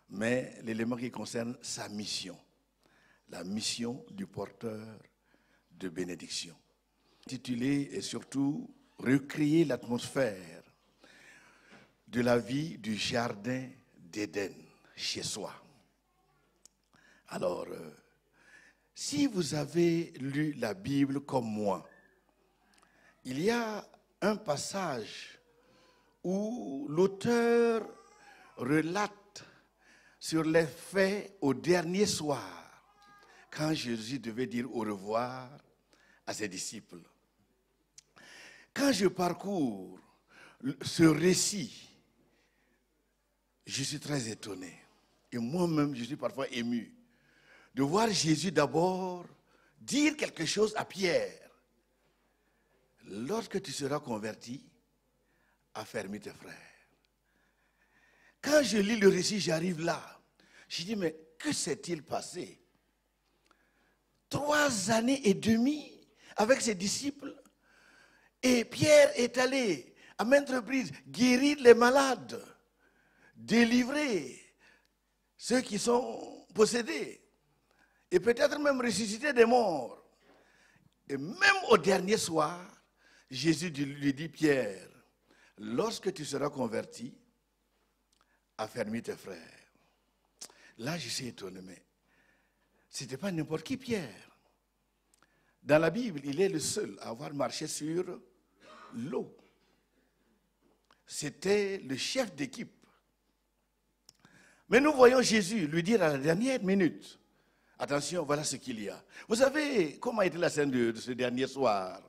mais l'élément qui concerne sa mission, la mission du porteur de bénédiction. Intitulé et surtout recréer l'atmosphère de la vie du jardin d'Éden chez soi. Alors, si vous avez lu la Bible comme moi, il y a un passage où l'auteur relate sur les faits au dernier soir, quand Jésus devait dire au revoir à ses disciples. Quand je parcours ce récit, je suis très étonné. Et moi-même, je suis parfois ému de voir Jésus d'abord dire quelque chose à Pierre. Lorsque tu seras converti, affermis tes frères. Quand je lis le récit, j'arrive là. Je dis, mais que s'est-il passé? 3 années et demie avec ses disciples. Et Pierre est allé à maintes reprises guérir les malades, délivrer ceux qui sont possédés, et peut-être même ressusciter des morts. Et même au dernier soir, Jésus lui dit, Pierre, lorsque tu seras converti, affermis tes frères. Là, je suis étonné, mais ce n'était pas n'importe qui, Pierre. Dans la Bible, il est le seul à avoir marché sur l'eau. C'était le chef d'équipe. Mais nous voyons Jésus lui dire à la dernière minute, attention, voilà ce qu'il y a. Vous savez comment était la scène de ce dernier soir?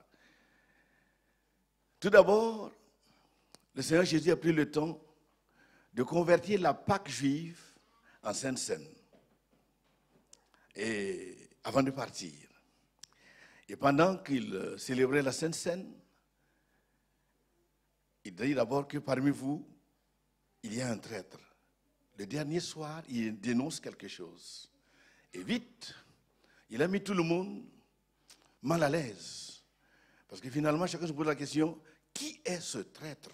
Tout d'abord, le Seigneur Jésus a pris le temps de convertir la Pâque juive en Sainte Seine. Et avant de partir. Et pendant qu'il célébrait la Sainte Seine, il dit d'abord que parmi vous, il y a un traître. Le dernier soir, il dénonce quelque chose. Et vite, il a mis tout le monde mal à l'aise. Parce que finalement, chacun se pose la question, qui est ce traître?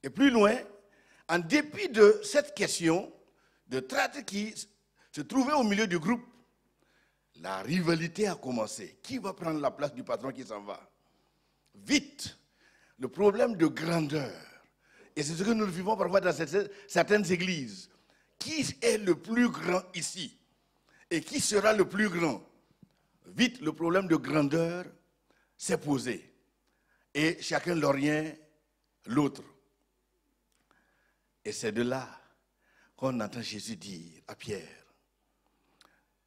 Et plus loin, en dépit de cette question de traître qui se trouvait au milieu du groupe, la rivalité a commencé. Qui va prendre la place du patron qui s'en va? Vite, le problème de grandeur. Et c'est ce que nous vivons parfois dans certaines églises. Qui est le plus grand ici? Et qui sera le plus grand? Vite, le problème de grandeur s'est posé. Et chacun lorgnait l'autre. Et c'est de là qu'on entend Jésus dire à Pierre,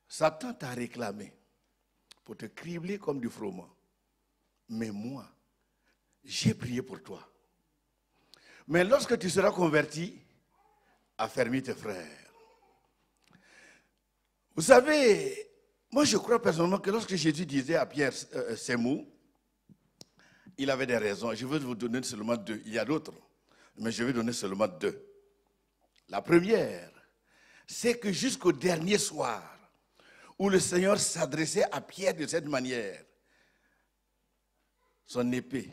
Satan t'a réclamé pour te cribler comme du froment. Mais moi, j'ai prié pour toi. Mais lorsque tu seras converti, affermis tes frères. Vous savez, moi je crois personnellement que lorsque Jésus disait à Pierre ces mots, il avait des raisons. Je vais vous donner seulement 2. Il y a d'autres, mais je vais donner seulement 2. La première, c'est que jusqu'au dernier soir, où le Seigneur s'adressait à Pierre de cette manière, son épée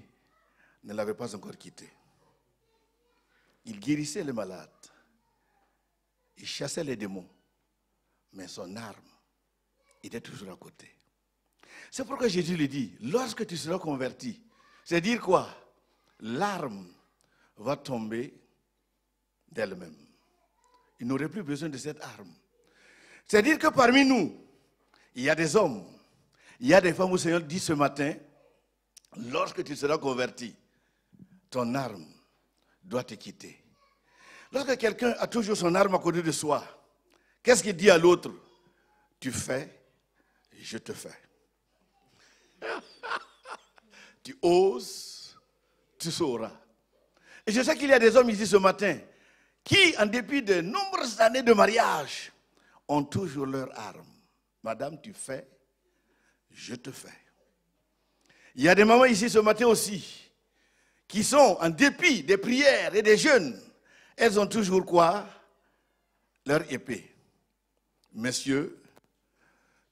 ne l'avait pas encore quitté. Il guérissait les malades, il chassait les démons, mais son arme était toujours à côté. C'est pourquoi Jésus lui dit, lorsque tu seras converti, c'est dire quoi? L'arme va tomber d'elle-même. Il n'aurait plus besoin de cette arme. C'est dire que parmi nous, il y a des hommes, il y a des femmes où le Seigneur dit ce matin, lorsque tu seras converti, ton arme doit te quitter. Lorsque quelqu'un a toujours son arme à côté de soi, qu'est-ce qu'il dit à l'autre? Tu fais, je te fais. Tu oses, tu sauras. Et je sais qu'il y a des hommes ici ce matin qui, en dépit de nombreuses années de mariage, ont toujours leur arme. Madame, tu fais, je te fais. Il y a des mamans ici ce matin aussi qui sont, en dépit des prières et des jeûnes, elles ont toujours quoi? Leur épée. Messieurs,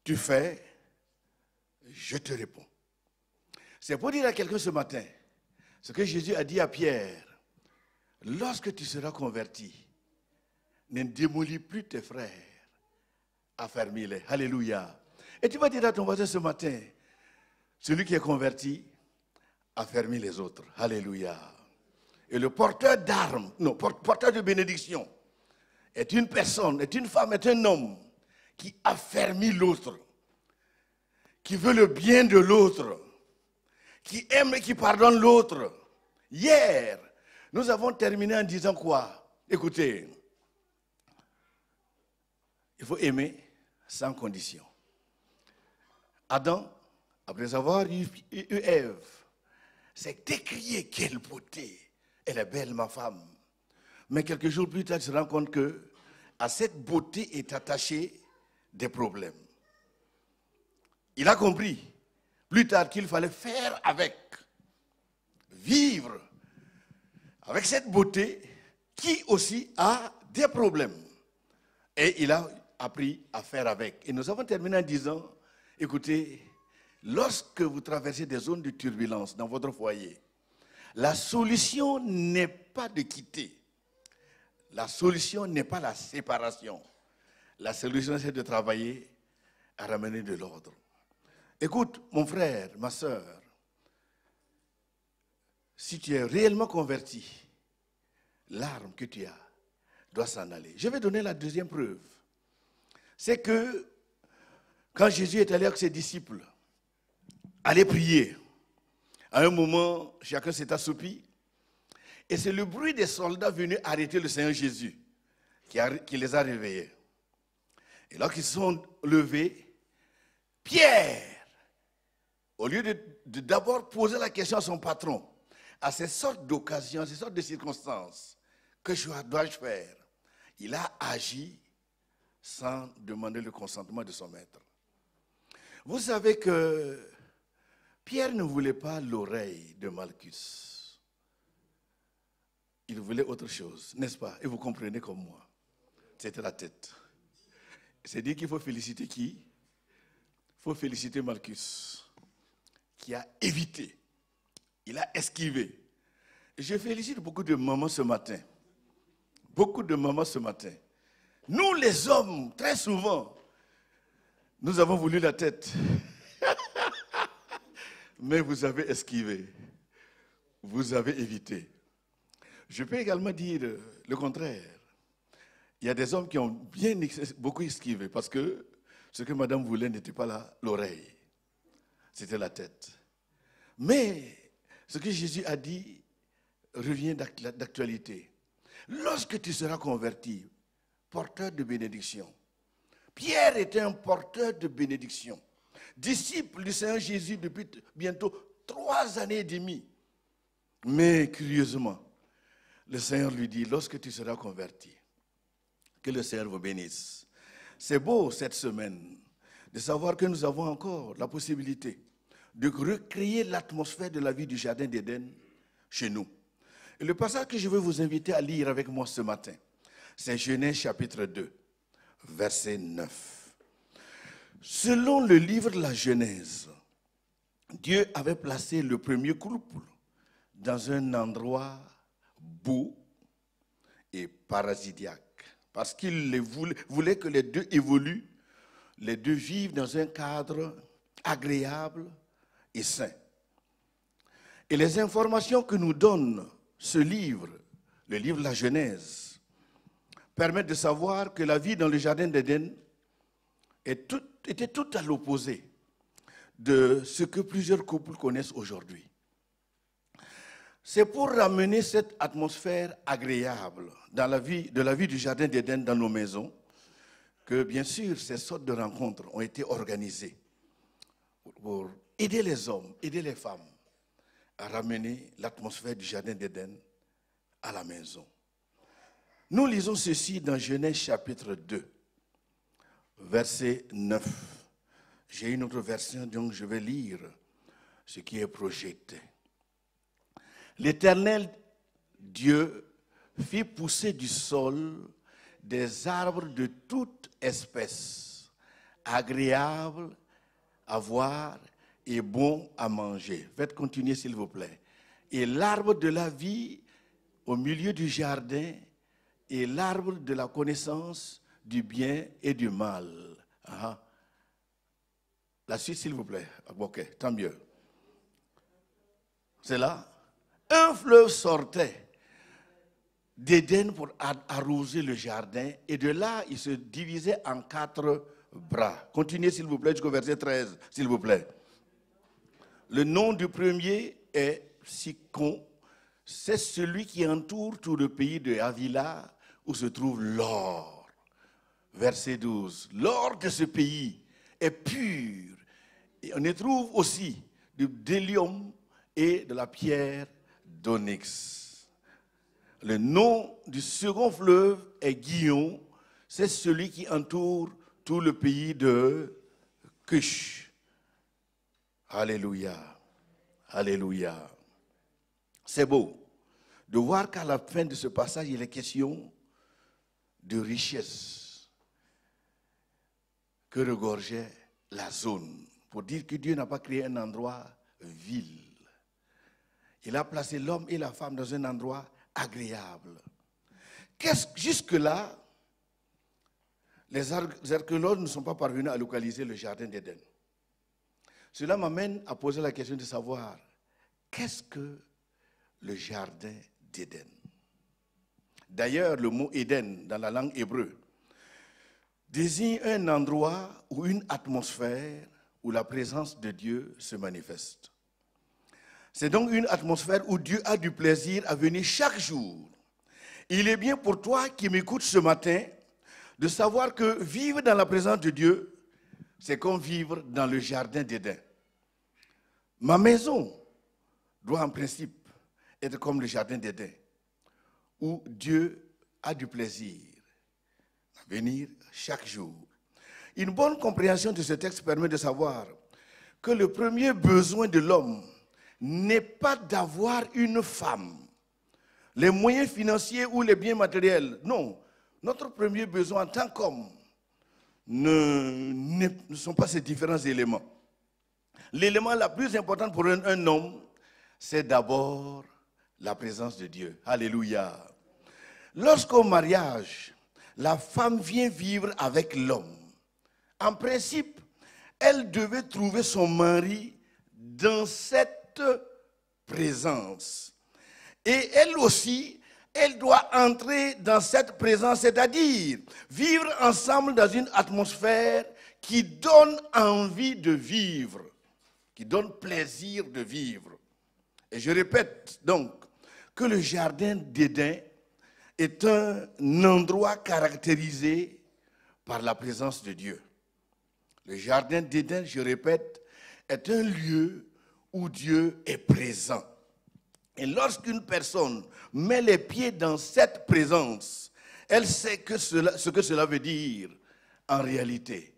tu fais, je te réponds. C'est pour dire à quelqu'un ce matin, ce que Jésus a dit à Pierre, lorsque tu seras converti, ne démolis plus tes frères, affermis-les. Alléluia. Et tu vas dire à ton voisin ce matin, celui qui est converti, affermis les autres. Alléluia. Et le porteur d'armes, non, porteur de bénédiction, est une personne, est une femme, est un homme qui affermit l'autre, qui veut le bien de l'autre, qui aime et qui pardonne l'autre. Hier, nous avons terminé en disant quoi? Écoutez, il faut aimer sans condition. Adam, après avoir eu Ève, s'est écrié, quelle beauté, elle est belle ma femme. Mais quelques jours plus tard, il se rend compte que à cette beauté est attaché des problèmes. Il a compris plus tard qu'il fallait faire avec, vivre avec cette beauté qui aussi a des problèmes. Et il a appris à faire avec. Et nous avons terminé en disant, écoutez, lorsque vous traversez des zones de turbulence dans votre foyer, la solution n'est pas de quitter. La solution n'est pas la séparation. La solution, c'est de travailler à ramener de l'ordre. Écoute, mon frère, ma soeur, si tu es réellement converti, l'arme que tu as doit s'en aller. Je vais donner la deuxième preuve. C'est que quand Jésus est allé avec ses disciples, aller prier, à un moment, chacun s'est assoupi, et c'est le bruit des soldats venus arrêter le Seigneur Jésus qui les a réveillés. Et lorsqu'ils sont levés, Pierre, au lieu de d'abord poser la question à son patron, à ces sortes d'occasions, à ces sortes de circonstances, que dois-je faire? Il a agi sans demander le consentement de son maître. Vous savez que Pierre ne voulait pas l'oreille de Malchus. Il voulait autre chose, n'est-ce pas? Et vous comprenez comme moi. C'était la tête. C'est dire qu'il faut féliciter qui? Il faut féliciter Malchus, qui a évité. Il a esquivé. Je félicite beaucoup de mamans ce matin. Beaucoup de mamans ce matin. Nous, les hommes, très souvent, nous avons voulu la tête. Mais vous avez esquivé. Vous avez évité. Je peux également dire le contraire. Il y a des hommes qui ont beaucoup esquivé parce que ce que madame voulait n'était pas l'oreille. C'était la tête. Mais ce que Jésus a dit revient d'actualité. Lorsque tu seras converti, porteur de bénédiction. Pierre était un porteur de bénédiction. Disciple du Seigneur Jésus depuis bientôt 3 années et demie. Mais curieusement, le Seigneur lui dit, lorsque tu seras converti, que le Seigneur vous bénisse. C'est beau cette semaine de savoir que nous avons encore la possibilité de recréer l'atmosphère de la vie du Jardin d'Éden chez nous. Et le passage que je veux vous inviter à lire avec moi ce matin, c'est Genèse chapitre 2, verset 9. Selon le livre de la Genèse, Dieu avait placé le premier couple dans un endroit beau et paradisiaque, parce qu'il voulait que les deux évoluent, les deux vivent dans un cadre agréable et sain. Et les informations que nous donne ce livre, le livre de la Genèse, permettent de savoir que la vie dans le Jardin d'Éden était tout à l'opposé de ce que plusieurs couples connaissent aujourd'hui. C'est pour ramener cette atmosphère agréable dans de la vie du Jardin d'Éden dans nos maisons que, bien sûr, ces sortes de rencontres ont été organisées pour aider les hommes, aider les femmes à ramener l'atmosphère du Jardin d'Éden à la maison. Nous lisons ceci dans Genèse chapitre 2, verset 9. J'ai une autre version, donc je vais lire ce qui est projeté. L'Éternel Dieu fit pousser du sol des arbres de toute espèce, agréables à voir et bons à manger. Faites continuer s'il vous plaît. Et l'arbre de la vie au milieu du jardin et l'arbre de la connaissance du bien et du mal. Ah. La suite, s'il vous plaît. Ok, tant mieux. C'est là. Un fleuve sortait d'Éden pour arroser le jardin, et de là, il se divisait en 4 bras. Continuez, s'il vous plaît, jusqu'au verset 13, s'il vous plaît. Le nom du premier est Sicon. C'est celui qui entoure tout le pays de Havila, où se trouve l'or. Verset 12. L'or de ce pays est pur. Et on y trouve aussi du bdellium et de la pierre d'onyx. Le nom du second fleuve est Gihon. C'est celui qui entoure tout le pays de Cush. Alléluia. Alléluia. C'est beau de voir qu'à la fin de ce passage, il est question de richesse que regorgeait la zone. Pour dire que Dieu n'a pas créé un endroit vil. Il a placé l'homme et la femme dans un endroit agréable. Jusque-là, les archéologues ne sont pas parvenus à localiser le jardin d'Éden. Cela m'amène à poser la question de savoir qu'est-ce que le jardin d'Éden. D'ailleurs, le mot Éden dans la langue hébreu désigne un endroit ou une atmosphère où la présence de Dieu se manifeste. C'est donc une atmosphère où Dieu a du plaisir à venir chaque jour. Il est bien pour toi qui m'écoutes ce matin de savoir que vivre dans la présence de Dieu, c'est comme vivre dans le jardin d'Éden. Ma maison doit en principe être comme le jardin d'Éden, où Dieu a du plaisir à venir chaque jour. Une bonne compréhension de ce texte permet de savoir que le premier besoin de l'homme n'est pas d'avoir une femme, les moyens financiers ou les biens matériels. Non, notre premier besoin en tant qu'homme ne sont pas ces différents éléments. L'élément le plus important pour un homme, c'est d'abord la présence de Dieu. Alléluia. Lorsqu'au mariage, la femme vient vivre avec l'homme, en principe, elle devait trouver son mari dans cette présence. Et elle aussi, elle doit entrer dans cette présence, c'est-à-dire vivre ensemble dans une atmosphère qui donne envie de vivre, qui donne plaisir de vivre. Et je répète donc que le jardin d'Éden est un endroit caractérisé par la présence de Dieu. Le jardin d'Éden, je répète, est un lieu où Dieu est présent. Et lorsqu'une personne met les pieds dans cette présence, elle sait ce que cela veut dire en réalité.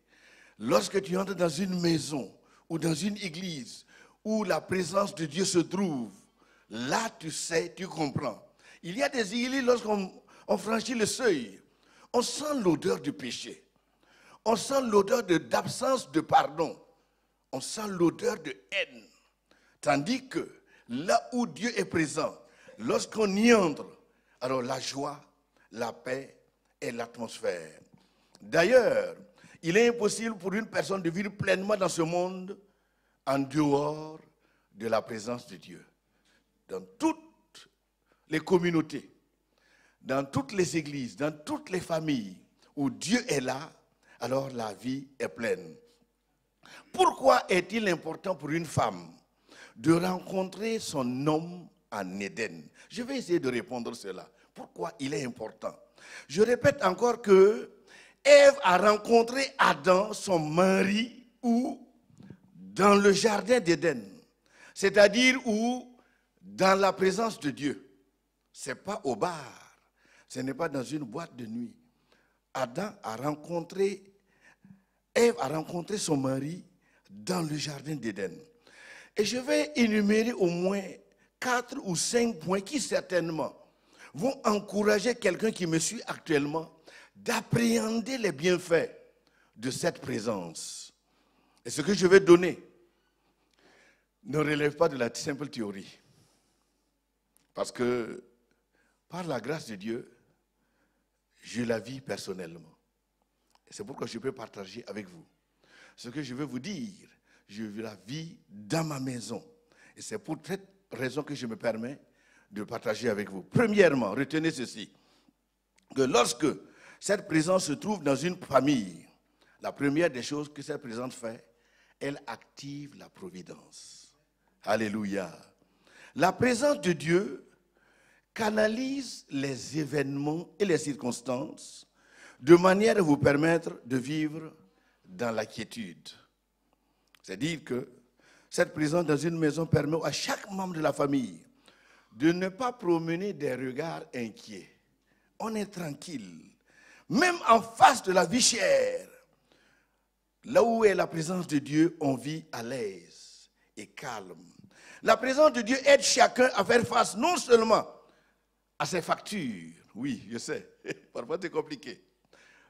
Lorsque tu entres dans une maison ou dans une église où la présence de Dieu se trouve, là tu sais, tu comprends. Il y a des églises, lorsqu'on franchit le seuil, on sent l'odeur du péché. On sent l'odeur d'absence de pardon. On sent l'odeur de haine. Tandis que là où Dieu est présent, lorsqu'on y entre, alors la joie, la paix et l'atmosphère. D'ailleurs, il est impossible pour une personne de vivre pleinement dans ce monde en dehors de la présence de Dieu. Dans toutes les communautés, dans toutes les églises, dans toutes les familles où Dieu est là, alors la vie est pleine. Pourquoi est-il important pour une femme de rencontrer son homme en Éden? Je vais essayer de répondre à cela. Pourquoi il est important? Je répète encore que Ève a rencontré Adam, son mari, où? Dans le jardin d'Éden. C'est-à-dire où? Dans la présence de Dieu. Ce n'est pas au bar. Ce n'est pas dans une boîte de nuit. Ève a rencontré son mari dans le jardin d'Éden. Et je vais énumérer au moins 4 ou 5 points qui certainement vont encourager quelqu'un qui me suit actuellement d'appréhender les bienfaits de cette présence. Et ce que je vais donner ne relève pas de la simple théorie. Parce que par la grâce de Dieu, je la vis personnellement. Et c'est pourquoi je peux partager avec vous. Ce que je veux vous dire, je la vis dans ma maison. Et c'est pour cette raison que je me permets de partager avec vous. Premièrement, retenez ceci, que lorsque cette présence se trouve dans une famille, la première des choses que cette présence fait, elle active la providence. Alléluia. La présence de Dieu canalise les événements et les circonstances de manière à vous permettre de vivre dans la quiétude. C'est-à-dire que cette présence dans une maison permet à chaque membre de la famille de ne pas promener des regards inquiets. On est tranquille. Même en face de la vie chère, là où est la présence de Dieu, on vit à l'aise et calme. La présence de Dieu aide chacun à faire face non seulement à ses factures. Oui, je sais, parfois c'est compliqué.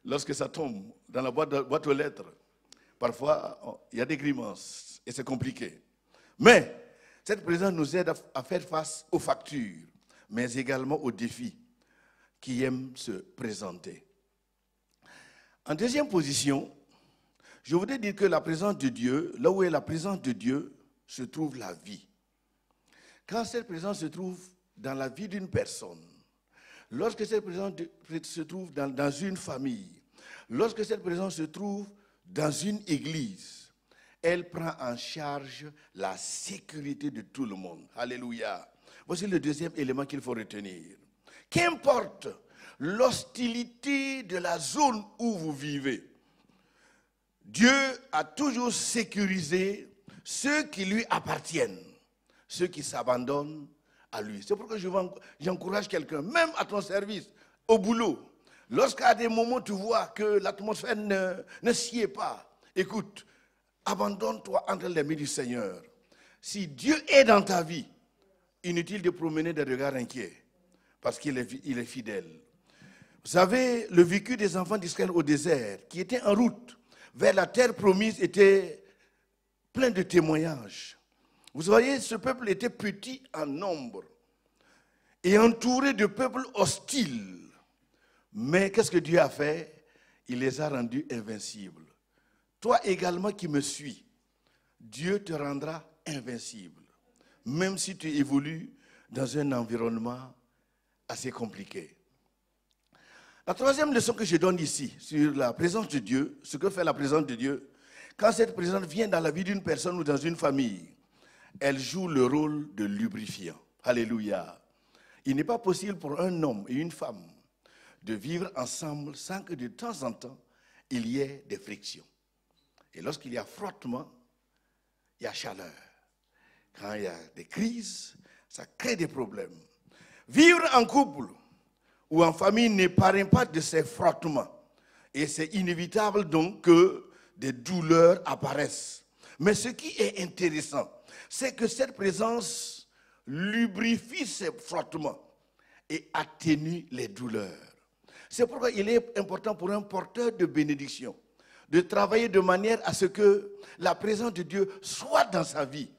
Lorsque ça tombe dans la boîte aux lettres, parfois il y a des grimaces et c'est compliqué. Mais cette présence nous aide à faire face aux factures, mais également aux défis qui aiment se présenter. En deuxième position, je voudrais dire que la présence de Dieu, là où est la présence de Dieu, se trouve la vie. Quand cette présence se trouve dans la vie d'une personne, lorsque cette présence se trouve dans une famille, lorsque cette présence se trouve dans une église, elle prend en charge la sécurité de tout le monde. Alléluia. Voici le deuxième élément qu'il faut retenir. Qu'importe l'hostilité de la zone où vous vivez, Dieu a toujours sécurisé ceux qui lui appartiennent, ceux qui s'abandonnent à lui. C'est pourquoi j'encourage quelqu'un, même à ton service, au boulot, lorsqu'à des moments tu vois que l'atmosphère ne s'y est pas, écoute, abandonne-toi entre les mains du Seigneur. Si Dieu est dans ta vie, inutile de promener des regards inquiets, parce qu'il est fidèle. Vous savez, le vécu des enfants d'Israël au désert, qui étaient en route vers la terre promise, était plein de témoignages. Vous voyez, ce peuple était petit en nombre et entouré de peuples hostiles. Mais qu'est-ce que Dieu a fait? Il les a rendus invincibles. Toi également qui me suis, Dieu te rendra invincible, même si tu évolues dans un environnement assez compliqué. La troisième leçon que je donne ici, sur la présence de Dieu, ce que fait la présence de Dieu, quand cette présence vient dans la vie d'une personne ou dans une famille, elle joue le rôle de lubrifiant. Alléluia. Il n'est pas possible pour un homme et une femme de vivre ensemble sans que de temps en temps, il y ait des frictions. Et lorsqu'il y a frottement, il y a chaleur. Quand il y a des crises, ça crée des problèmes. Vivre en couple ou en famille n'épargne pas de ces frottements. Et c'est inévitable donc que des douleurs apparaissent. Mais ce qui est intéressant, c'est que cette présence lubrifie ces frottements et atténue les douleurs. C'est pourquoi il est important pour un porteur de bénédiction de travailler de manière à ce que la présence de Dieu soit dans sa vie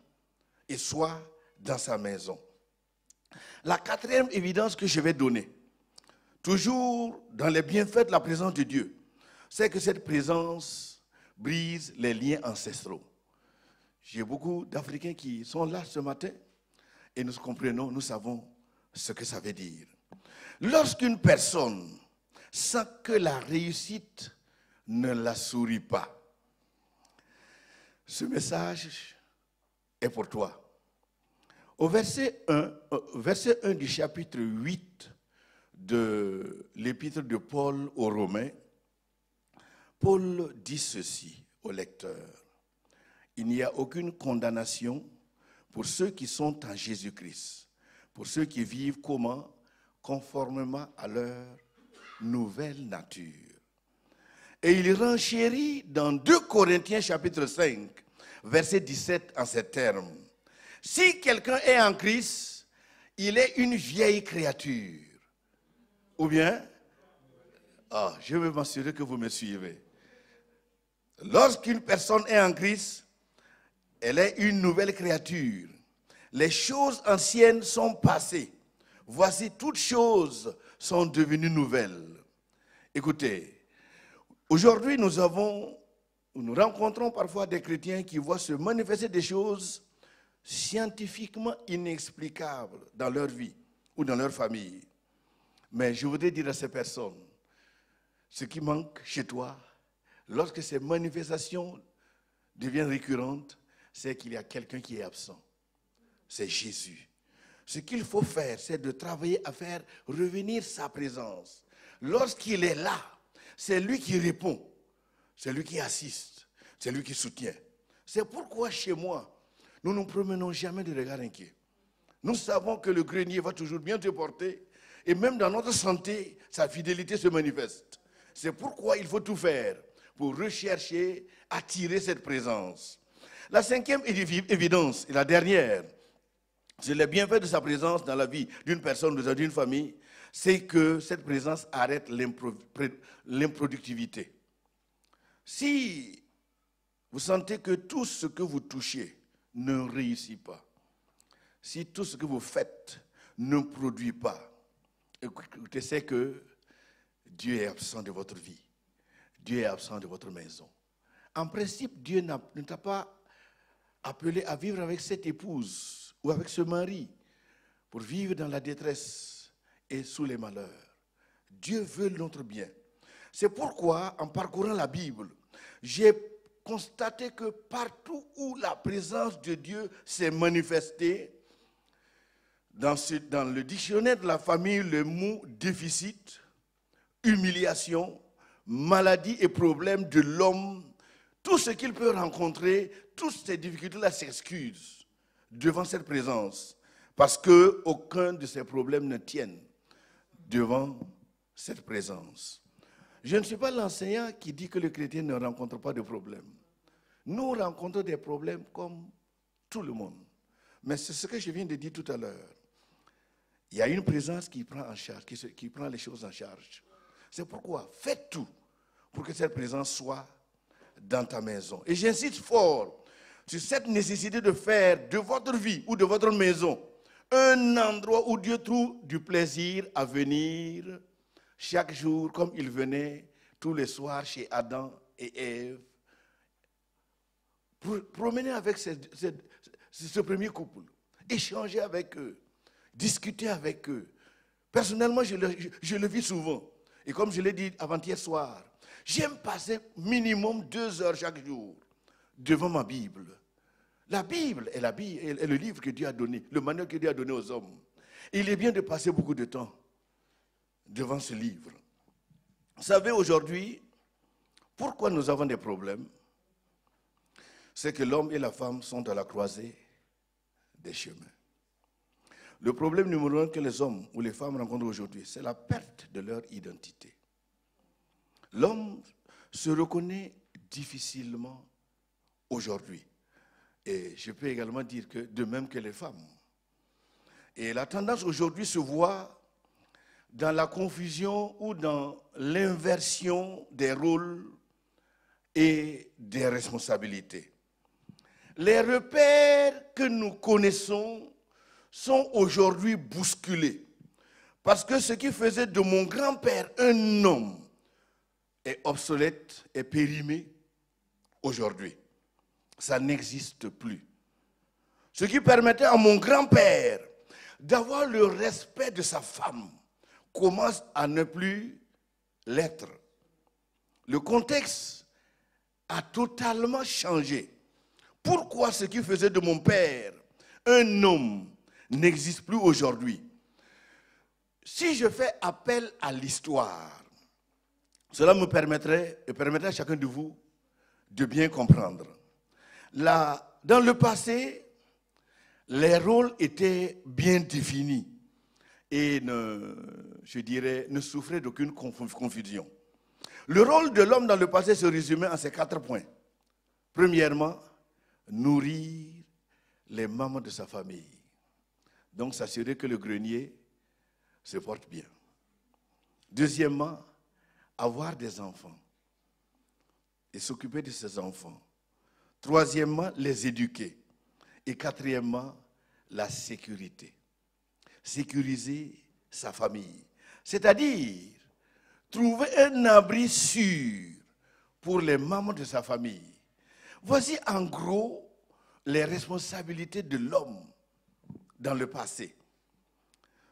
et soit dans sa maison. La quatrième évidence que je vais donner, toujours dans les bienfaits de la présence de Dieu, c'est que cette présence brise les liens ancestraux. J'ai beaucoup d'Africains qui sont là ce matin et nous comprenons, nous savons ce que ça veut dire. Lorsqu'une personne sent que la réussite ne la sourit pas, ce message est pour toi. Au verset 1 du chapitre 8 de l'épître de Paul aux Romains, Paul dit ceci au lecteur. Il n'y a aucune condamnation pour ceux qui sont en Jésus-Christ, pour ceux qui vivent comment? Conformément à leur nouvelle nature. Et il renchérit dans 2 Corinthiens chapitre 5, verset 17 en ces termes. Si quelqu'un est en Christ, il est une vieille créature. Ou bien, je veux m'assurer que vous me suivez. Lorsqu'une personne est en Christ, elle est une nouvelle créature. Les choses anciennes sont passées. Voici, toutes choses sont devenues nouvelles. Écoutez, aujourd'hui nous rencontrons parfois des chrétiens qui voient se manifester des choses scientifiquement inexplicables dans leur vie ou dans leur famille. Mais je voudrais dire à ces personnes, ce qui manque chez toi, lorsque ces manifestations deviennent récurrentes, c'est qu'il y a quelqu'un qui est absent. C'est Jésus. Ce qu'il faut faire, c'est de travailler à faire revenir sa présence. Lorsqu'il est là, c'est lui qui répond, c'est lui qui assiste, c'est lui qui soutient. C'est pourquoi chez moi, nous ne nous promenons jamais de regard inquiet. Nous savons que le grenier va toujours bien te porter et même dans notre santé, sa fidélité se manifeste. C'est pourquoi il faut tout faire pour rechercher, attirer cette présence. La cinquième évidence, et la dernière, c'est le bienfait de sa présence dans la vie d'une personne ou d'une famille, c'est que cette présence arrête l'improductivité. Si vous sentez que tout ce que vous touchez ne réussit pas, si tout ce que vous faites ne produit pas, écoutez, c'est que Dieu est absent de votre vie. Dieu est absent de votre maison. En principe, Dieu ne t'a pas appelé à vivre avec cette épouse ou avec ce mari pour vivre dans la détresse et sous les malheurs. Dieu veut notre bien. C'est pourquoi, en parcourant la Bible, j'ai constaté que partout où la présence de Dieu s'est manifestée, dans le dictionnaire de la famille, le mot déficit, humiliation, maladie et problèmes de l'homme, tout ce qu'il peut rencontrer, toutes ces difficultés-là s'excusent devant cette présence, parce qu'aucun de ces problèmes ne tienne devant cette présence. Je ne suis pas l'enseignant qui dit que le chrétien ne rencontre pas de problèmes. Nous rencontrons des problèmes comme tout le monde. Mais c'est ce que je viens de dire tout à l'heure. Il y a une présence qui prend en charge, qui prend les choses en charge. C'est pourquoi faites tout pour que cette présence soit dans ta maison. Et j'insiste fort sur cette nécessité de faire de votre vie ou de votre maison un endroit où Dieu trouve du plaisir à venir chaque jour, comme il venait tous les soirs chez Adam et Ève, pour promener avec ce premier couple, échanger avec eux, discuter avec eux. Personnellement, je le vis souvent. Et comme je l'ai dit avant-hier soir, j'aime passer minimum 2 heures chaque jour devant ma Bible. La Bible est le livre que Dieu a donné, le manuel que Dieu a donné aux hommes. Il est bien de passer beaucoup de temps devant ce livre. Vous savez, aujourd'hui, pourquoi nous avons des problèmes? C'est que l'homme et la femme sont à la croisée des chemins. Le problème numéro 1 que les hommes ou les femmes rencontrent aujourd'hui, c'est la perte de leur identité. L'homme se reconnaît difficilement aujourd'hui. Et je peux également dire que de même que les femmes. Et la tendance aujourd'hui se voit dans la confusion ou dans l'inversion des rôles et des responsabilités. Les repères que nous connaissons sont aujourd'hui bousculés. Parce que ce qui faisait de mon grand-père un homme est obsolète, est périmé aujourd'hui. Ça n'existe plus. Ce qui permettait à mon grand-père d'avoir le respect de sa femme commence à ne plus l'être. Le contexte a totalement changé. Pourquoi ce qui faisait de mon père un homme n'existe plus aujourd'hui? Si je fais appel à l'histoire, cela me permettrait à chacun de vous de bien comprendre. Dans le passé, les rôles étaient bien définis et ne souffraient d'aucune confusion. Le rôle de l'homme dans le passé se résumait en ces 4 points. Premièrement, nourrir les membres de sa famille. Donc, s'assurer que le grenier se porte bien. Deuxièmement, avoir des enfants et s'occuper de ses enfants. Troisièmement, les éduquer. Et quatrièmement, la sécurité. Sécuriser sa famille. C'est-à-dire trouver un abri sûr pour les membres de sa famille. Voici en gros les responsabilités de l'homme dans le passé.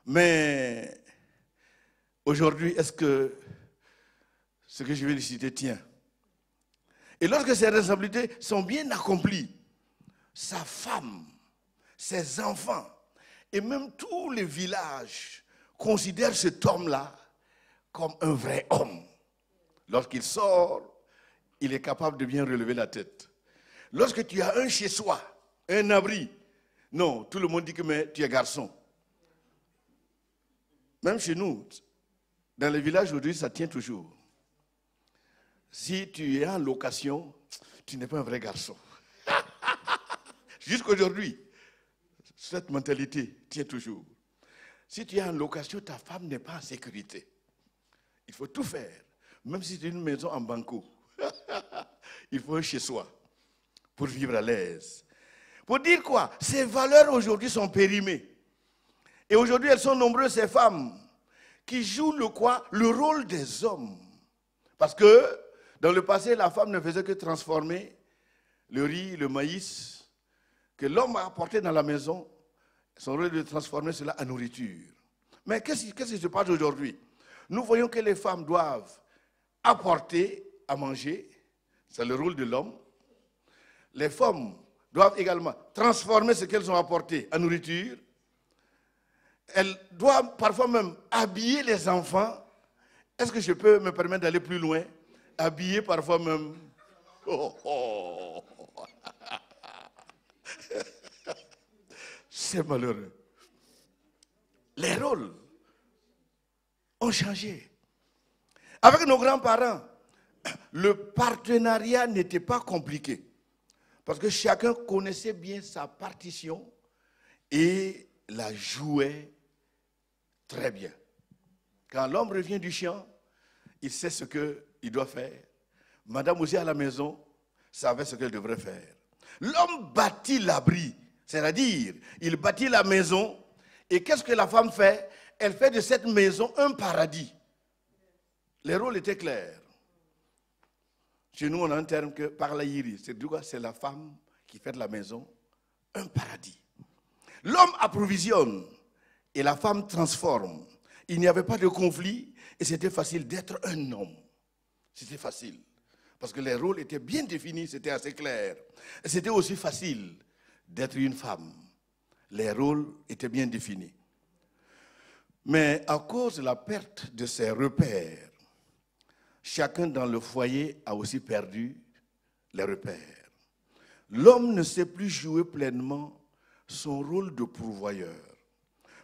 Mais aujourd'hui, est-ce que ce que je viens de citer tient? Et lorsque ces responsabilités sont bien accomplies, sa femme, ses enfants et même tous les villages considèrent cet homme-là comme un vrai homme. Lorsqu'il sort, il est capable de bien relever la tête. Lorsque tu as un chez soi, un abri, non, tout le monde dit que mais, tu es garçon. Même chez nous, dans les villages aujourd'hui, ça tient toujours. Si tu es en location, tu n'es pas un vrai garçon. Jusqu'aujourd'hui, cette mentalité tient toujours. Si tu es en location, ta femme n'est pas en sécurité. Il faut tout faire. Même si tu as une maison en banco, il faut un chez soi pour vivre à l'aise. Pour dire quoi? Ces valeurs aujourd'hui sont périmées. Et aujourd'hui, elles sont nombreuses, ces femmes, qui jouent le quoi? Le rôle des hommes. Parce que dans le passé, la femme ne faisait que transformer le riz, le maïs que l'homme a apporté dans la maison. Son rôle est de transformer cela en nourriture. Mais qu'est-ce qui se passe aujourd'hui? Nous voyons que les femmes doivent apporter à manger. C'est le rôle de l'homme. Les femmes doivent également transformer ce qu'elles ont apporté en nourriture. Elles doivent parfois même habiller les enfants. Est-ce que je peux me permettre d'aller plus loin? Habiller parfois même. Oh. C'est malheureux. Les rôles ont changé. Avec nos grands-parents, le partenariat n'était pas compliqué. Parce que chacun connaissait bien sa partition et la jouait très bien. Quand l'homme revient du champ, il sait ce qu'il doit faire. Madame aussi à la maison savait ce qu'elle devrait faire. L'homme bâtit l'abri, c'est-à-dire il bâtit la maison. Et qu'est-ce que la femme fait? Elle fait de cette maison un paradis. Les rôles étaient clairs. Chez nous, on a un terme que parlayiri. C'est la femme qui fait de la maison un paradis. L'homme approvisionne et la femme transforme. Il n'y avait pas de conflit et c'était facile d'être un homme. C'était facile. Parce que les rôles étaient bien définis, c'était assez clair. Et c'était aussi facile d'être une femme. Les rôles étaient bien définis. Mais à cause de la perte de ses repères, chacun dans le foyer a aussi perdu les repères. L'homme ne sait plus jouer pleinement son rôle de pourvoyeur.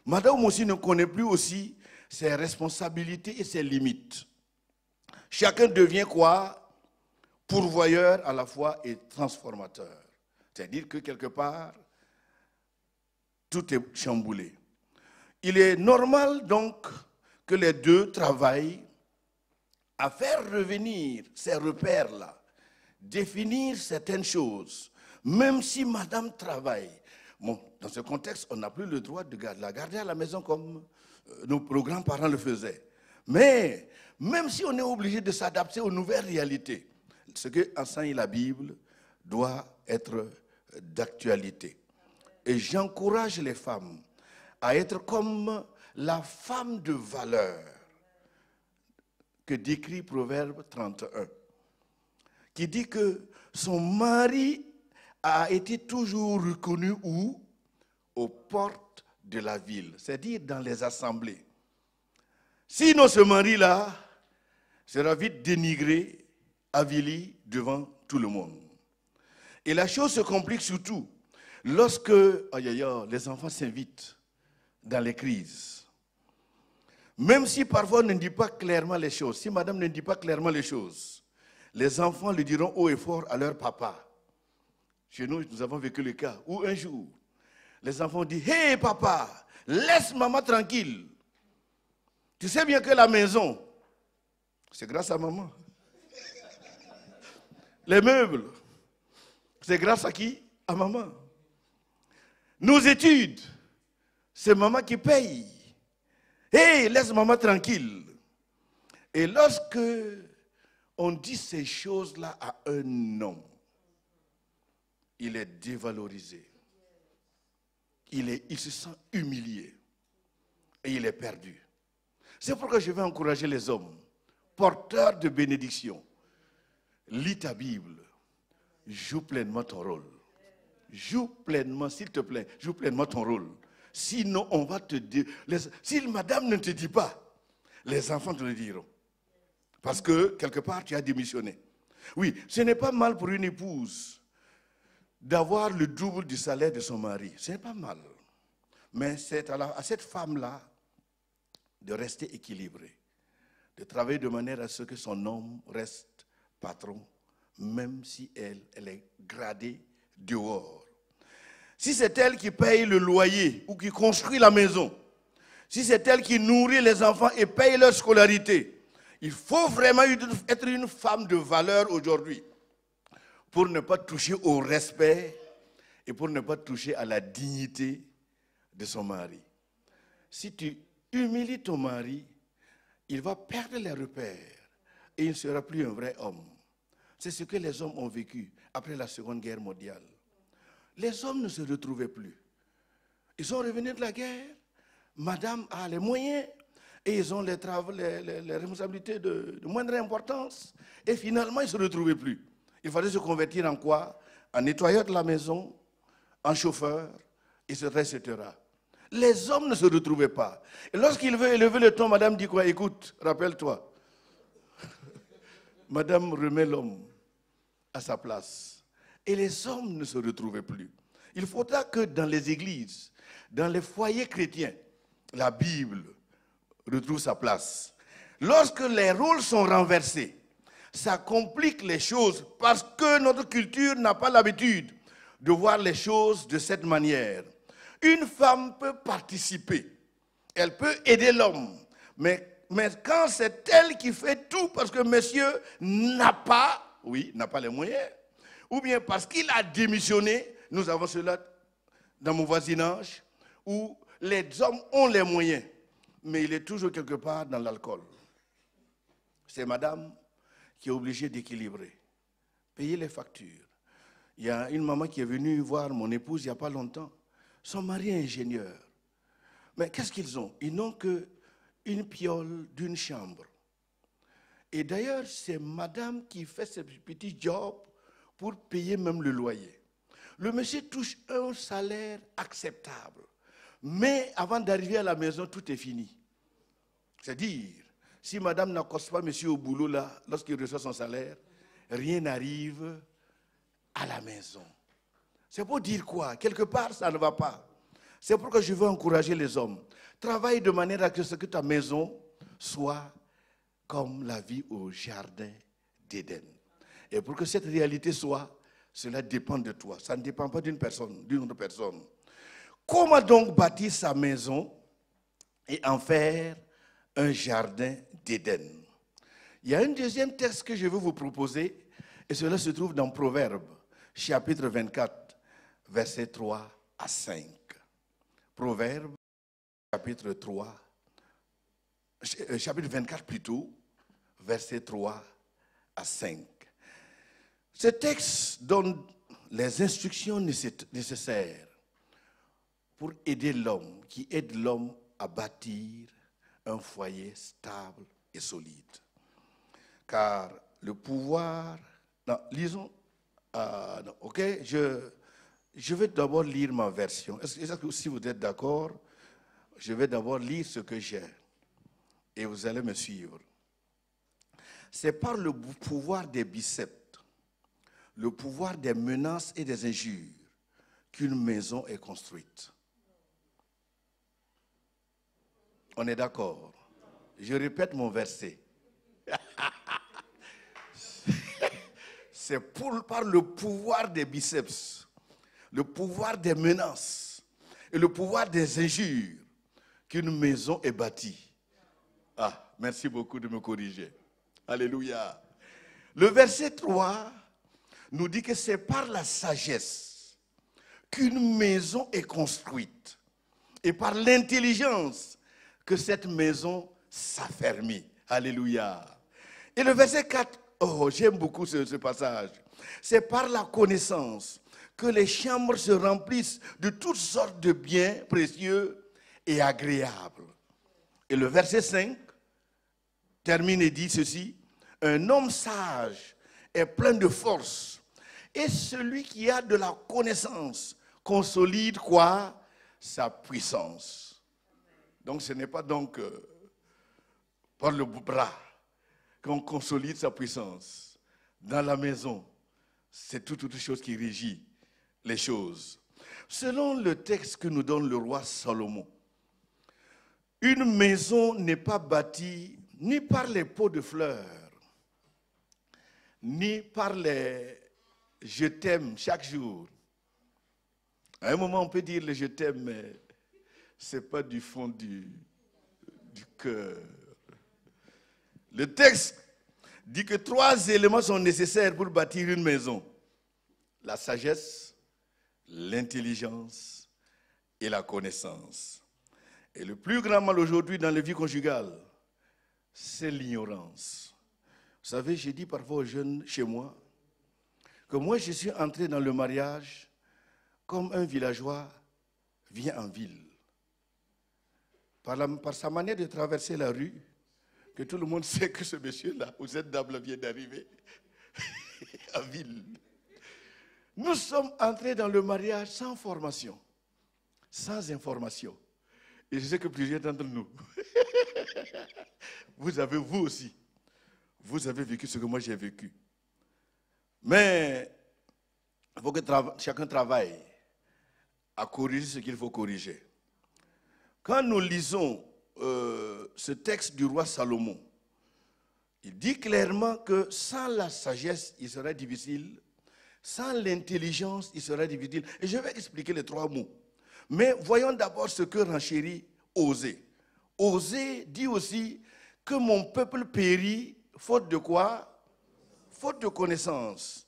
Madame aussi ne connaît plus aussi ses responsabilités et ses limites. Chacun devient quoi? Pourvoyeur à la fois et transformateur. C'est-à-dire que quelque part, tout est chamboulé. Il est normal donc que les deux travaillent à faire revenir ces repères-là, définir certaines choses, même si madame travaille. Bon, dans ce contexte, on n'a plus le droit de la garder à la maison comme nos grands-parents le faisaient. Mais même si on est obligé de s'adapter aux nouvelles réalités, ce que enseigne la Bible doit être d'actualité. Et j'encourage les femmes à être comme la femme de valeur que décrit Proverbe 31, qui dit que son mari a été toujours reconnu où? Aux portes de la ville, c'est-à-dire dans les assemblées. Sinon ce mari-là sera vite dénigré, avili devant tout le monde. Et la chose se complique surtout lorsque les enfants s'invitent dans les crises. Même si parfois on ne dit pas clairement les choses, si madame ne dit pas clairement les choses, les enfants le diront haut et fort à leur papa. Chez nous, nous avons vécu le cas où un jour, les enfants disent « Hey papa, laisse maman tranquille. Tu sais bien que la maison, c'est grâce à maman. Les meubles, c'est grâce à qui? À maman. Nos études, c'est maman qui paye. Hey, laisse maman tranquille. Et lorsque on dit ces choses-là à un homme, il est dévalorisé. Il se sent humilié. Et il est perdu. C'est pourquoi je vais encourager les hommes, porteurs de bénédiction. Lis ta Bible. Joue pleinement ton rôle. Joue pleinement, s'il te plaît, joue pleinement ton rôle. Sinon, on va te dire... Si madame ne te dit pas, les enfants te le diront. Parce que, quelque part, tu as démissionné. Oui, ce n'est pas mal pour une épouse d'avoir le double du salaire de son mari. Ce n'est pas mal. Mais c'est à cette femme-là de rester équilibrée, de travailler de manière à ce que son homme reste patron, même si elle est gradée dehors. Si c'est elle qui paye le loyer ou qui construit la maison, si c'est elle qui nourrit les enfants et paye leur scolarité, il faut vraiment être une femme de valeur aujourd'hui pour ne pas toucher au respect et pour ne pas toucher à la dignité de son mari. Si tu humilies ton mari, il va perdre les repères et il ne sera plus un vrai homme. C'est ce que les hommes ont vécu après la Seconde Guerre mondiale. Les hommes ne se retrouvaient plus. Ils sont revenus de la guerre, madame a les moyens et ils ont les responsabilités de moindre importance et finalement ils ne se retrouvaient plus. Il fallait se convertir en quoi? En nettoyeur de la maison, en chauffeur, etc. Les hommes ne se retrouvaient pas. Et lorsqu'il veut élever le ton, madame dit quoi? Écoute, rappelle-toi. Madame remet l'homme à sa place. Et les hommes ne se retrouvaient plus. Il faudra que dans les églises, dans les foyers chrétiens, la Bible retrouve sa place. Lorsque les rôles sont renversés, ça complique les choses parce que notre culture n'a pas l'habitude de voir les choses de cette manière. Une femme peut participer, elle peut aider l'homme, mais quand c'est elle qui fait tout parce que monsieur n'a pas les moyens, ou bien parce qu'il a démissionné, nous avons cela dans mon voisinage, où les hommes ont les moyens, mais il est toujours quelque part dans l'alcool. C'est madame qui est obligée d'équilibrer, payer les factures. Il y a une maman qui est venue voir mon épouse il n'y a pas longtemps. Son mari est ingénieur. Mais qu'est-ce qu'ils ont? Ils n'ont qu'une piole d'une chambre. Et d'ailleurs, c'est madame qui fait ce petit job pour payer même le loyer. Le monsieur touche un salaire acceptable. Mais avant d'arriver à la maison, tout est fini. C'est-à-dire, si madame n'accoste pas monsieur au boulot, là, lorsqu'il reçoit son salaire, rien n'arrive à la maison. C'est pour dire quoi? Quelque part, ça ne va pas. C'est pourquoi je veux encourager les hommes. Travaille de manière à ce que ta maison soit comme la vie au jardin d'Éden. Et pour que cette réalité soit, cela dépend de toi. Ça ne dépend pas d'une personne, d'une autre personne. Comment donc bâtir sa maison et en faire un jardin d'Éden? Il y a un deuxième texte que je veux vous proposer, et cela se trouve dans Proverbes, chapitre 24, versets 3 à 5. Proverbes, chapitre 24 plutôt, versets 3 à 5. Ce texte donne les instructions nécessaires pour aider l'homme, qui aide l'homme à bâtir un foyer stable et solide. Car le pouvoir... Non, lisons... non, ok, je vais d'abord lire ma version. Est-ce que si vous êtes d'accord, je vais d'abord lire ce que j'ai. Et vous allez me suivre. C'est par le pouvoir des biceps, le pouvoir des menaces et des injures, qu'une maison est construite. On est d'accord? Je répète mon verset. C'est par le pouvoir des biceps, le pouvoir des menaces et le pouvoir des injures qu'une maison est bâtie. Ah, merci beaucoup de me corriger. Alléluia. Le verset 3 nous dit que c'est par la sagesse qu'une maison est construite et par l'intelligence que cette maison s'affermit. Alléluia. Et le verset 4, oh, j'aime beaucoup ce passage. C'est par la connaissance que les chambres se remplissent de toutes sortes de biens précieux et agréables. Et le verset 5 termine et dit ceci: un homme sage est plein de force, et celui qui a de la connaissance consolide quoi? Sa puissance. Donc ce n'est pas donc par le bras qu'on consolide sa puissance. Dans la maison, c'est toute autre chose qui régit les choses. Selon le texte que nous donne le roi Salomon, une maison n'est pas bâtie ni par les pots de fleurs, ni par les « je t'aime » chaque jour. À un moment, on peut dire le « je t'aime », mais ce n'est pas du fond du cœur. Le texte dit que 3 éléments sont nécessaires pour bâtir une maison: la sagesse, l'intelligence et la connaissance. Et le plus grand mal aujourd'hui dans la vie conjugale, c'est l'ignorance. Vous savez, j'ai dit parfois aux jeunes chez moi que moi je suis entré dans le mariage comme un villageois vient en ville. Par sa manière de traverser la rue, que tout le monde sait que ce monsieur-là ou cette dame-là vient d'arriver en ville. Nous sommes entrés dans le mariage sans formation, sans information. Et je sais que plusieurs d'entre nous, vous aussi, vous avez vécu ce que moi j'ai vécu. Mais il faut que chacun travaille à corriger ce qu'il faut corriger. Quand nous lisons ce texte du roi Salomon, il dit clairement que sans la sagesse, il serait difficile. Sans l'intelligence, il serait difficile. Et je vais expliquer les 3 mots. Mais voyons d'abord ce que renchérit Osée. Osée dit aussi que mon peuple périt, faute de quoi? Faute de connaissance.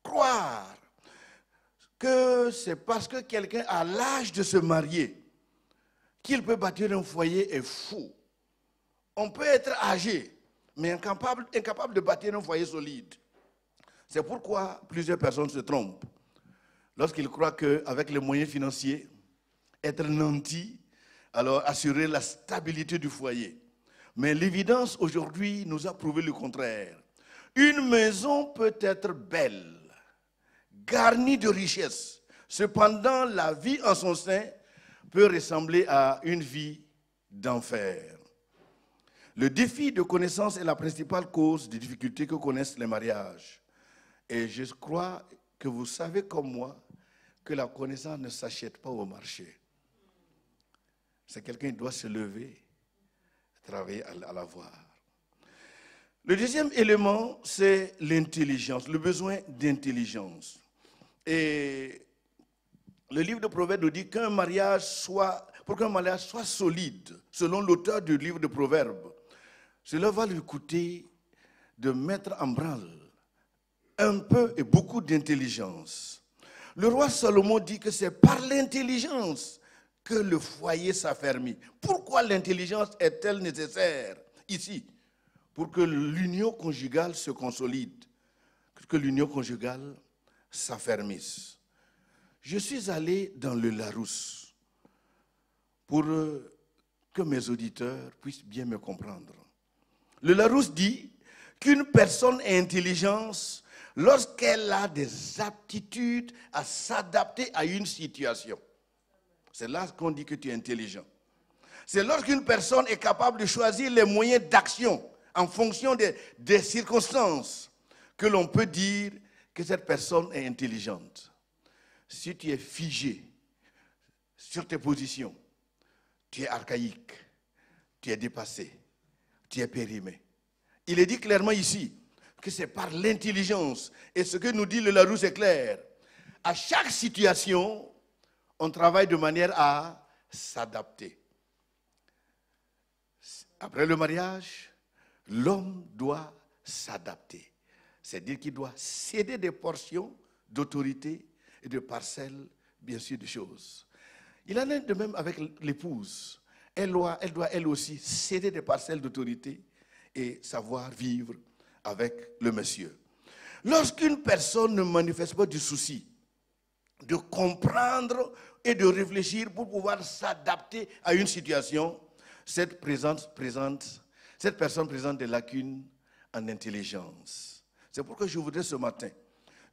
Croire que c'est parce que quelqu'un a l'âge de se marier qu'il peut bâtir un foyer est fou. On peut être âgé, mais incapable de bâtir un foyer solide. C'est pourquoi plusieurs personnes se trompent lorsqu'ils croient qu'avec les moyens financiers, être nanti, alors assurer la stabilité du foyer. Mais l'évidence aujourd'hui nous a prouvé le contraire. Une maison peut être belle, garnie de richesses. Cependant, la vie en son sein peut ressembler à une vie d'enfer. Le défi de connaissance est la principale cause des difficultés que connaissent les mariages. Et je crois que vous savez comme moi que la connaissance ne s'achète pas au marché. C'est quelqu'un qui doit se lever, travailler à l'avoir. Le deuxième élément, c'est l'intelligence, le besoin d'intelligence. Et le livre de Proverbes nous dit pour qu'un mariage soit solide, selon l'auteur du livre de Proverbes, cela va lui coûter de mettre en branle un peu et beaucoup d'intelligence. Le roi Salomon dit que c'est par l'intelligence que le foyer s'affermit. Pourquoi l'intelligence est-elle nécessaire ici? Pour que l'union conjugale se consolide, que l'union conjugale s'affermisse. Je suis allé dans le Larousse pour que mes auditeurs puissent bien me comprendre. Le Larousse dit qu'une personne est intelligente lorsqu'elle a des aptitudes à s'adapter à une situation. C'est là qu'on dit que tu es intelligent. C'est lorsqu'une personne est capable de choisir les moyens d'action en fonction des circonstances que l'on peut dire que cette personne est intelligente. Si tu es figé sur tes positions, tu es archaïque, tu es dépassé, tu es périmé. Il est dit clairement ici que c'est par l'intelligence. Et ce que nous dit le Larousse est clair. À chaque situation, on travaille de manière à s'adapter. Après le mariage, l'homme doit s'adapter. C'est-à-dire qu'il doit céder des portions d'autorité et de parcelles, bien sûr, de choses. Il en est de même avec l'épouse. Elle doit elle aussi céder des parcelles d'autorité et savoir vivre avec le monsieur. Lorsqu'une personne ne manifeste pas du souci de comprendre et de réfléchir pour pouvoir s'adapter à une situation, cette personne présente des lacunes en intelligence. C'est pourquoi je voudrais ce matin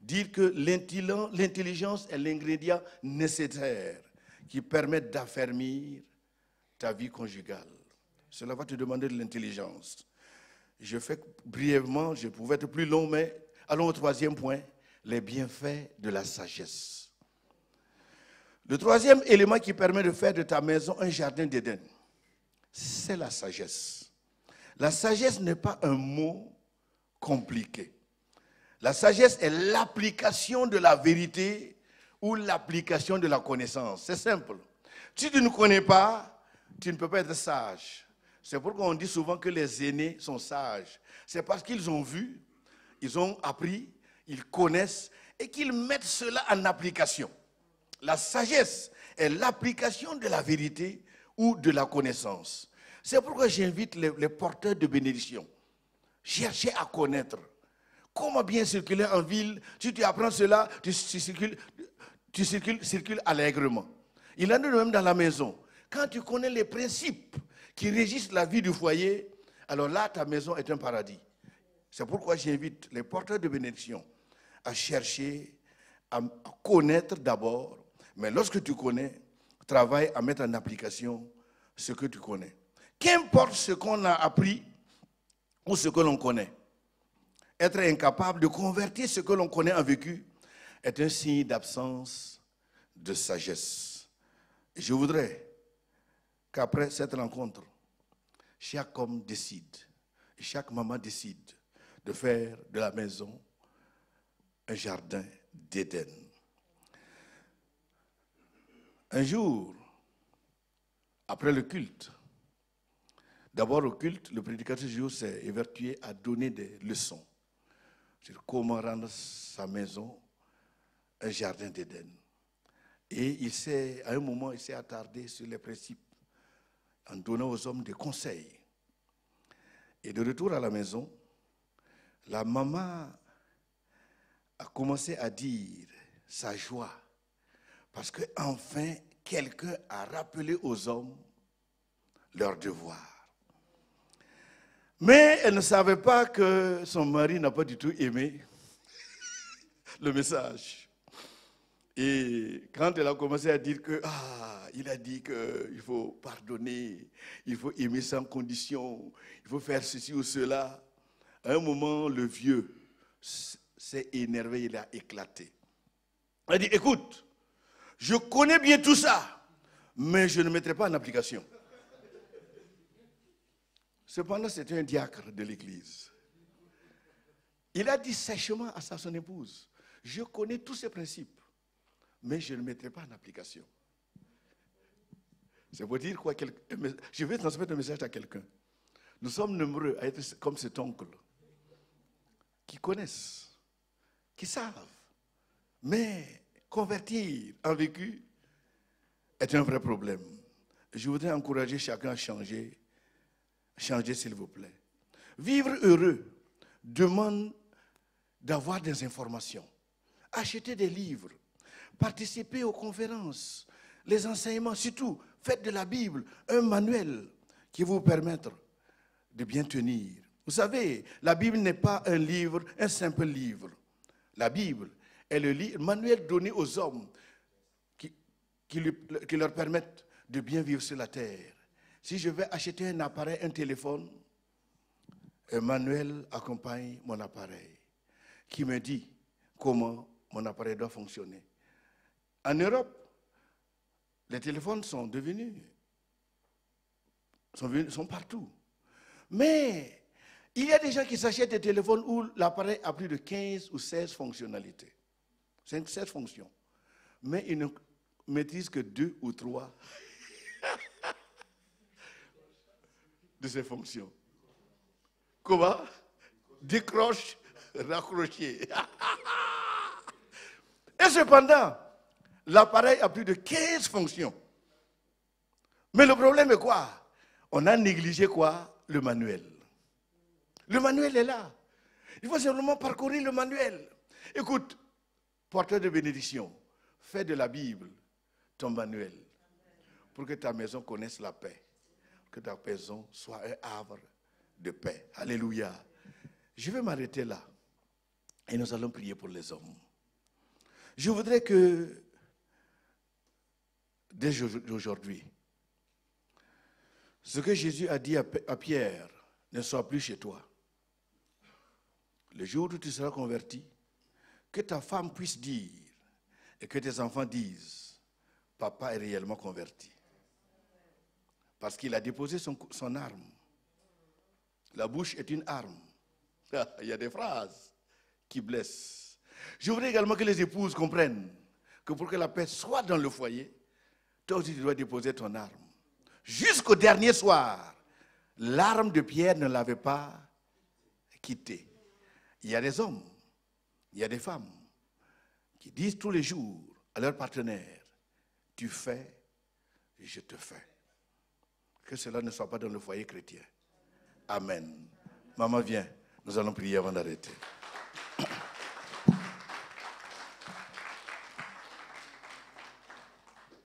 dire que l'intelligence est l'ingrédient nécessaire qui permet d'affermir ta vie conjugale. Cela va te demander de l'intelligence. Je fais brièvement, je pouvais être plus long, mais allons au troisième point, les bienfaits de la sagesse. Le troisième élément qui permet de faire de ta maison un jardin d'Éden, c'est la sagesse. La sagesse n'est pas un mot compliqué. La sagesse est l'application de la vérité ou l'application de la connaissance. C'est simple. Si tu ne connais pas, tu ne peux pas être sage. C'est pourquoi on dit souvent que les aînés sont sages. C'est parce qu'ils ont vu, ils ont appris, ils connaissent et qu'ils mettent cela en application. La sagesse est l'application de la vérité ou de la connaissance. C'est pourquoi j'invite les porteurs de bénédiction. Cherchez à connaître. Comment bien circuler en ville? Si tu apprends cela, tu circules allègrement. Il en est de même dans la maison. Quand tu connais les principes qui régissent la vie du foyer, alors là, ta maison est un paradis. C'est pourquoi j'invite les porteurs de bénédiction à chercher, à connaître d'abord. Mais lorsque tu connais, travaille à mettre en application ce que tu connais. Qu'importe ce qu'on a appris ou ce que l'on connaît, être incapable de convertir ce que l'on connaît en vécu est un signe d'absence de sagesse. Et je voudrais qu'après cette rencontre, chaque homme décide, chaque maman décide de faire de la maison un jardin d'Éden. Un jour, après le culte, d'abord au culte, le prédicateur du jour s'est évertué à donner des leçons sur comment rendre sa maison un jardin d'Éden. Et à un moment, il s'est attardé sur les principes en donnant aux hommes des conseils. Et de retour à la maison, la maman a commencé à dire sa joie parce qu'enfin, quelqu'un a rappelé aux hommes leur devoir. Mais elle ne savait pas que son mari n'a pas du tout aimé le message. Et quand elle a commencé à dire que, il a dit qu'il faut pardonner, il faut aimer sans condition, il faut faire ceci ou cela, à un moment, le vieux s'est énervé, il a éclaté. Il a dit, écoute, je connais bien tout ça, mais je ne mettrai pas en application. Cependant, c'était un diacre de l'église. Il a dit sèchement à son épouse, je connais tous ces principes, mais je ne mettrai pas en application. C'est pour dire quoi? Je vais transmettre un message à quelqu'un. Nous sommes nombreux à être comme cet oncle, qui connaissent, qui savent, mais convertir en vécu est un vrai problème. Je voudrais encourager chacun à changer. Changez, s'il vous plaît. Vivre heureux demande d'avoir des informations. Acheter des livres, participer aux conférences, les enseignements, surtout, faites de la Bible un manuel qui vous permettra de bien tenir. Vous savez, la Bible n'est pas un livre, un simple livre. La Bible est le manuel donné aux hommes qui leur permettent de bien vivre sur la terre. Si je vais acheter un appareil, un téléphone, un manuel accompagne mon appareil qui me dit comment mon appareil doit fonctionner. En Europe, les téléphones sont partout. Mais il y a des gens qui s'achètent des téléphones où l'appareil a plus de 15 ou 16 fonctionnalités. 16 fonctions. Mais ils ne maîtrisent que 2 ou 3 de ces fonctions. Comment? Décroche, raccrocher. Et cependant, l'appareil a plus de 15 fonctions. Mais le problème est quoi? On a négligé quoi? Le manuel. Le manuel est là. Il faut simplement parcourir le manuel. Écoute, porteur de bénédiction, fais de la Bible ton manuel pour que ta maison connaisse la paix, que ta maison soit un havre de paix. Alléluia. Je vais m'arrêter là et nous allons prier pour les hommes. Je voudrais que, dès aujourd'hui, ce que Jésus a dit à Pierre ne soit plus chez toi. Le jour où tu seras converti, que ta femme puisse dire et que tes enfants disent, papa est réellement converti. Parce qu'il a déposé son arme. La bouche est une arme. Il y a des phrases qui blessent. Je voudrais également que les épouses comprennent que pour que la paix soit dans le foyer, toi aussi tu dois déposer ton arme. Jusqu'au dernier soir, l'arme de Pierre ne l'avait pas quitté. Il y a des hommes, il y a des femmes qui disent tous les jours à leur partenaire, tu fais, je te fais. Que cela ne soit pas dans le foyer chrétien. Amen. Maman, viens, nous allons prier avant d'arrêter.